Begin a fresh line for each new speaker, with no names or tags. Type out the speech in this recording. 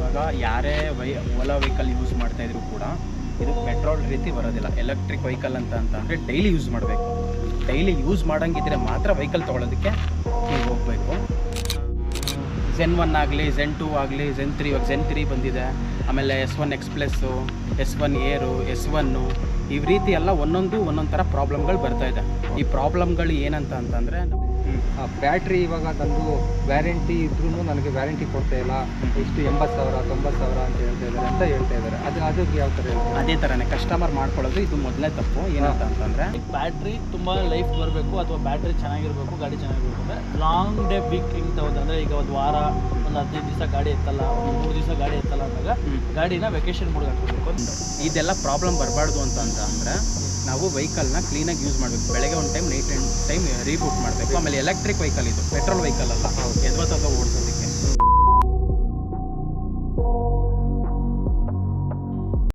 ಇವಾಗ ಯಾರೇ Ola vehicle use ಮಾಡ್ತಾಯಿದ್ರು ಕೂಡ ಇದು ಪೆಟ್ರೋಲ್ ರೀತಿ ಬರೋದಿಲ್ಲ. ಎಲೆಕ್ಟ್ರಿಕ್ ವೆಹಿಕಲ್ ಅಂತಂದರೆ ಡೈಲಿ ಯೂಸ್ ಮಾಡಬೇಕು. ಡೈಲಿ ಯೂಸ್ ಮಾಡೋಂಗಿದ್ರೆ ಮಾತ್ರ ವೆಹಿಕಲ್ ತೊಗೊಳೋದಕ್ಕೆ ನೀವು ಹೋಗಬೇಕು. Zen 1 ಆಗಲಿ, Zen 2 ಆಗಲಿ, Zen 3, ಇವಾಗ Zen 3 ಬಂದಿದೆ. ಆಮೇಲೆ S1 ಎಕ್ಸ್ಪ್ರೆಸ್ಸು, S1 ಏರು, S1 ಈ ರೀತಿ ಎಲ್ಲ ಒಂದೊಂದು ಥರ ಪ್ರಾಬ್ಲಮ್ಗಳು ಬರ್ತಾಯಿದೆ. ಈ ಪ್ರಾಬ್ಲಮ್ಗಳು ಏನಂತ ಅಂತಂದರೆ
ಬ್ಯಾಟ್ರಿ ಇವಾಗ ನಂದು ವ್ಯಾರಂಟಿ ಇದ್ರೂ ನನಗೆ ವ್ಯಾರಂಟಿ ಕೊಡ್ತಾ ಇಲ್ಲ, ಇಷ್ಟು 80,000 90,000 ಅಂತ ಹೇಳ್ತಾ ಇದ್ದಾರೆ. ಅದು ಯಾವ ಥರ ಹೇಳ್ತಾರೆ?
ಅದೇ ಥರನೇ ಕಸ್ಟಮರ್ ಮಾಡ್ಕೊಳ್ಳೋದು ಇದು ಮೊದಲನೇ ತಪ್ಪು. ಏನಂತ ಅಂತಂದರೆ
ಬ್ಯಾಟ್ರಿ ತುಂಬ ಲೈಫ್ ಬರಬೇಕು ಅಥವಾ ಬ್ಯಾಟ್ರಿ ಚೆನ್ನಾಗಿರಬೇಕು, ಗಾಡಿ ಚೆನ್ನಾಗಿರ್ಬೇಕು ಅಂದರೆ ಲಾಂಗ್ ಡೇ ವೀಕಿಂಗ್ ತಗೋದಂದರೆ ಈಗ ಒಂದು ವಾರ, ಒಂದು 15 ದಿವಸ ಗಾಡಿ ಎತ್ತಲ್ಲ, ಒಂದು 3 ದಿವಸ ಗಾಡಿ ಎತ್ತಲ್ಲ ಅಂದಾಗ ಗಾಡಿನ ವೆಕೇಶನ್ ಮೋಡ್ಗೆ ಹಾಕಬೇಕು.
ಇದೆಲ್ಲ ಪ್ರಾಬ್ಲಮ್ ಬರಬಾರ್ದು ಅಂತಂದರೆ ನಾವು ವೆಹಿಕಲ್ನ ಕ್ಲೀನಾಗಿ ಯೂಸ್ ಮಾಡಬೇಕು. ಬೆಳಗ್ಗೆ ಒಂದು ಟೈಮ್, ನೈಟ್ ಟೈಮ್ ರೀಬೂಟ್ ಮಾಡಬೇಕು. ಆಮೇಲೆ ಎಲೆಕ್ಟ್ರಿಕ್ ವೆಹಿಕಲ್ ಇದು, ಪೆಟ್ರೋಲ್ ವೆಹಿಕಲ್ ಅಲ್ಲ, ಎದ್ವತ್ತಾಗ ಓಡಿಸೋದಕ್ಕೆ.